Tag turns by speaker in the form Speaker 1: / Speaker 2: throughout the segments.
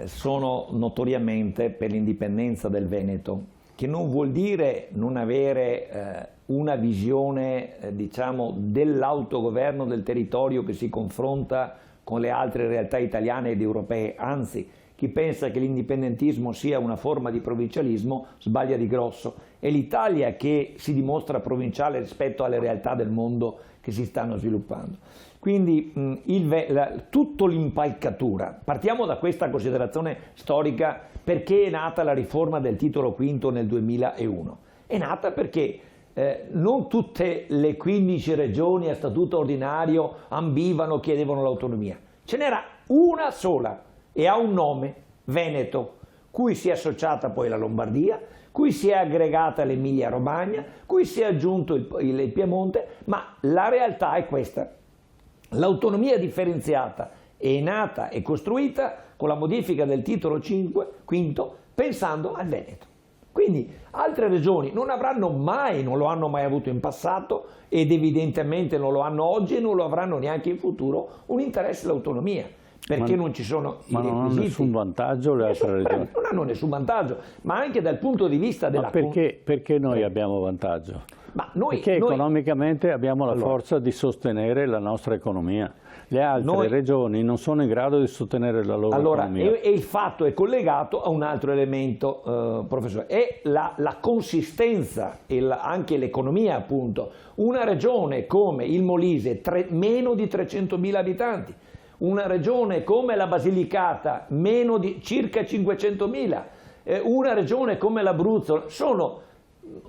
Speaker 1: sono notoriamente per l'indipendenza del Veneto, che non vuol dire non avere una visione diciamo, dell'autogoverno del territorio che si confronta con le altre realtà italiane ed europee, anzi chi pensa che l'indipendentismo sia una forma di provincialismo sbaglia di grosso. È l'Italia che si dimostra provinciale rispetto alle realtà del mondo che si stanno sviluppando. Quindi tutta l'impalcatura, partiamo da questa considerazione storica, perché è nata la riforma del titolo V nel 2001? È nata perché non tutte le 15 regioni a statuto ordinario ambivano, chiedevano l'autonomia. Ce n'era una sola e ha un nome, Veneto, cui si è associata poi la Lombardia, cui si è aggregata l'Emilia Romagna, cui si è aggiunto il Piemonte, ma la realtà è questa. L'autonomia differenziata è nata e costruita con la modifica del titolo V pensando al Veneto. Quindi altre regioni non avranno mai, non lo hanno mai avuto in passato ed evidentemente non lo hanno oggi e non lo avranno neanche in futuro, un interesse all'autonomia. Perché non ci sono i requisiti.
Speaker 2: Ma non hanno nessun vantaggio le altre regioni?
Speaker 1: Non hanno nessun vantaggio, ma anche dal punto di vista della...
Speaker 2: Ma perché noi abbiamo vantaggio? Perché economicamente abbiamo la forza di sostenere la nostra economia. Le altre regioni non sono in grado di sostenere la loro economia.
Speaker 1: E il fatto è collegato a un altro elemento, professore, è la consistenza e anche l'economia, appunto. Una regione come il Molise, meno di 300.000 abitanti, una regione come la Basilicata, meno di circa 500.000, una regione come l'Abruzzo, sono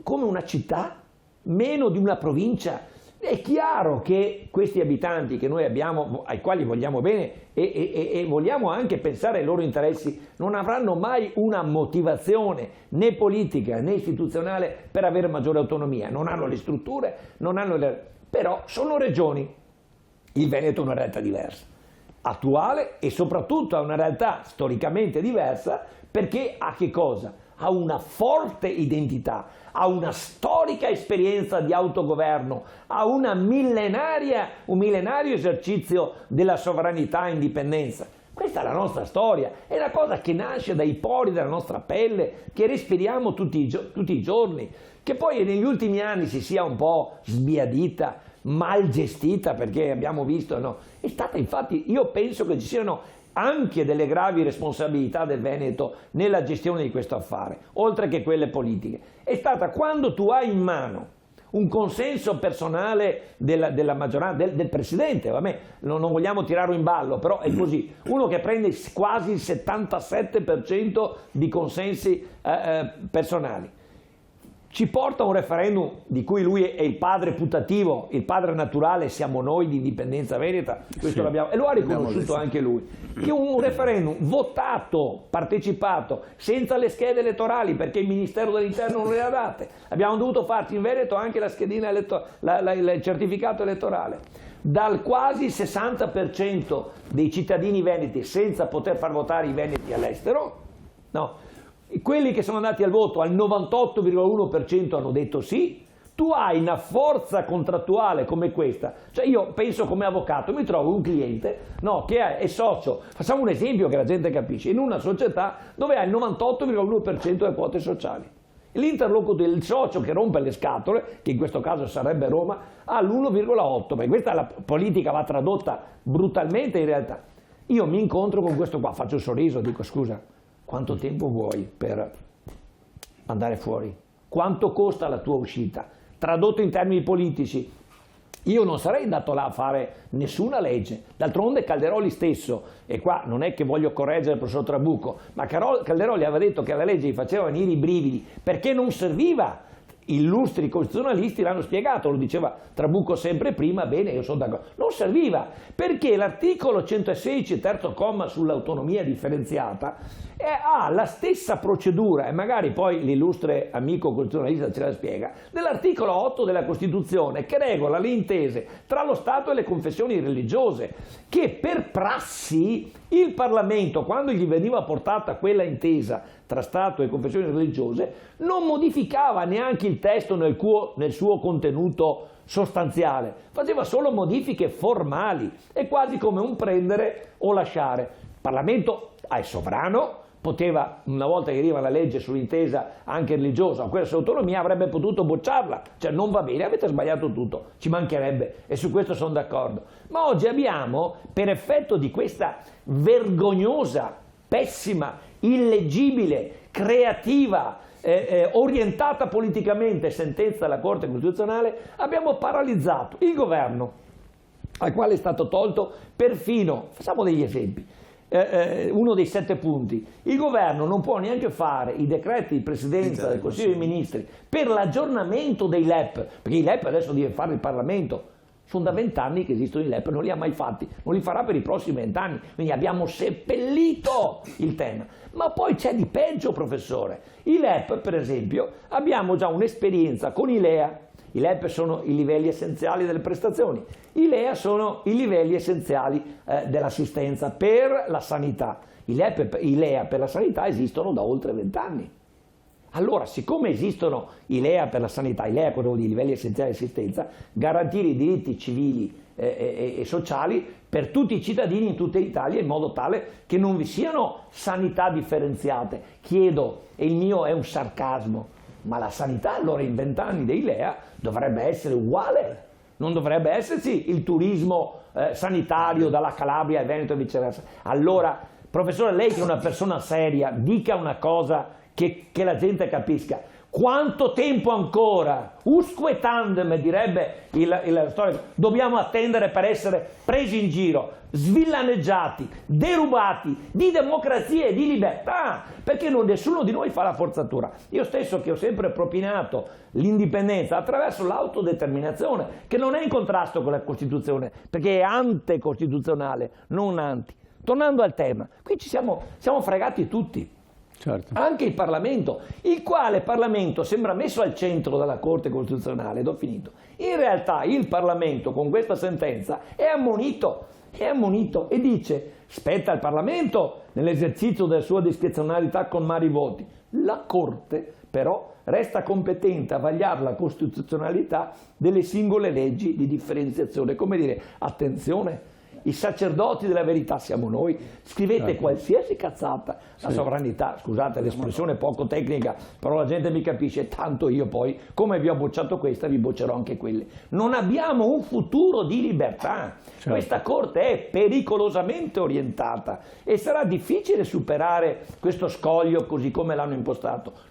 Speaker 1: come una città, meno di una provincia. È chiaro che questi abitanti che noi abbiamo, ai quali vogliamo bene e vogliamo anche pensare ai loro interessi, non avranno mai una motivazione né politica né istituzionale per avere maggiore autonomia. Non hanno le strutture, però sono regioni. Il Veneto è una realtà diversa, attuale e soprattutto ha una realtà storicamente diversa perché ha che cosa? Ha una forte identità, ha una storica esperienza di autogoverno, ha un millenario esercizio della sovranità e indipendenza. Questa è la nostra storia, è una cosa che nasce dai pori della nostra pelle, che respiriamo tutti i giorni, che poi negli ultimi anni si sia un po' sbiadita, mal gestita, perché abbiamo visto, no? È stata infatti, io penso che ci siano anche delle gravi responsabilità del Veneto nella gestione di questo affare, oltre che quelle politiche. È stata quando tu hai in mano un consenso personale della maggioranza, del Presidente, vabbè, non vogliamo tirarlo in ballo, però è così, uno che prende quasi il 77% di consensi personali, ci porta a un referendum di cui lui è il padre putativo, il padre naturale siamo noi di Indipendenza Veneta, questo l'abbiamo, e lo ha riconosciuto anche lui, che un referendum votato, partecipato, senza le schede elettorali, perché il Ministero dell'Interno non le ha date, abbiamo dovuto farci in Veneto anche la schedina il certificato elettorale, dal quasi 60% dei cittadini veneti senza poter far votare i veneti all'estero, no? Quelli che sono andati al voto al 98,1% hanno detto sì. Tu hai una forza contrattuale come questa, cioè io penso come avvocato, mi trovo un cliente, no, che è socio, facciamo un esempio che la gente capisce, in una società dove ha il 98,1% delle quote sociali. L'interlocutore, il socio che rompe le scatole, che in questo caso sarebbe Roma, ha l'1,8%, perché questa la politica va tradotta brutalmente in realtà. Io mi incontro con questo qua, faccio un sorriso, dico scusa, quanto tempo vuoi per andare fuori? Quanto costa la tua uscita? Tradotto in termini politici, io non sarei andato là a fare nessuna legge. D'altronde Calderoli stesso, e qua non è che voglio correggere il professor Trabucco, ma Calderoli aveva detto che la legge gli faceva venire i brividi perché non serviva. Illustri costituzionalisti l'hanno spiegato, lo diceva Trabucco sempre prima, bene, io sono d'accordo, non serviva, perché l'articolo 116, terzo comma sull'autonomia differenziata, ha la stessa procedura, e magari poi l'illustre amico costituzionalista ce la spiega, dell'articolo 8 della Costituzione, che regola le intese tra lo Stato e le confessioni religiose, che per prassi il Parlamento, quando gli veniva portata quella intesa tra Stato e confessioni religiose, non modificava neanche il testo nel suo contenuto sostanziale, faceva solo modifiche formali, è quasi come un prendere o lasciare. Parlamento è sovrano, poteva, una volta che arriva la legge sull'intesa anche religiosa, quella sull'autonomia, avrebbe potuto bocciarla, cioè non va bene, avete sbagliato tutto, ci mancherebbe, e su questo sono d'accordo. Ma oggi abbiamo, per effetto di questa vergognosa, pessima, illeggibile, creativa, orientata politicamente sentenza della Corte Costituzionale, abbiamo paralizzato il governo, al quale è stato tolto perfino, facciamo degli esempi, uno dei 7 punti, il governo non può neanche fare i decreti di presidenza del Consiglio dei Ministri per l'aggiornamento dei LEP, perché i LEP adesso deve fare il Parlamento. Sono da 20 anni che esistono i LEP, non li ha mai fatti, non li farà per i prossimi 20 anni, quindi abbiamo seppellito il tema. Ma poi c'è di peggio, professore. I LEP, per esempio, abbiamo già un'esperienza con i LEA. I LEP sono i livelli essenziali delle prestazioni, i LEA sono i livelli essenziali dell'assistenza per la sanità. I LEA per la sanità esistono da oltre 20 anni. Allora, siccome esistono i LEA per la sanità, i LEA quello di livelli essenziali di assistenza, garantire i diritti civili e sociali per tutti i cittadini in tutta Italia in modo tale che non vi siano sanità differenziate. Chiedo, e il mio è un sarcasmo, ma la sanità allora in 20 anni dei LEA dovrebbe essere uguale, non dovrebbe esserci il turismo sanitario dalla Calabria e Veneto e viceversa. Allora, professore, lei che è una persona seria, dica una cosa che la gente capisca. Quanto tempo ancora, usque tandem direbbe il storico, dobbiamo attendere per essere presi in giro, svillaneggiati, derubati di democrazia e di libertà, perché nessuno di noi fa la forzatura. Io stesso, che ho sempre propinato l'indipendenza attraverso l'autodeterminazione, che non è in contrasto con la Costituzione, perché è anticostituzionale, non anti. Tornando al tema, qui siamo fregati tutti. Certo. Anche il Parlamento, il quale Parlamento sembra messo al centro dalla Corte Costituzionale, ed ho finito. In realtà il Parlamento con questa sentenza è ammonito e dice: spetta al Parlamento nell'esercizio della sua discrezionalità colmare i voti. La Corte però resta competente a vagliare la costituzionalità delle singole leggi di differenziazione. Come dire, attenzione, i sacerdoti della verità siamo noi, scrivete qualsiasi cazzata, la sovranità, scusate l'espressione poco tecnica, però la gente mi capisce, tanto io poi, come vi ho bocciato questa, vi boccerò anche quelle. Non abbiamo un futuro di libertà, questa Corte è pericolosamente orientata e sarà difficile superare questo scoglio così come l'hanno impostato.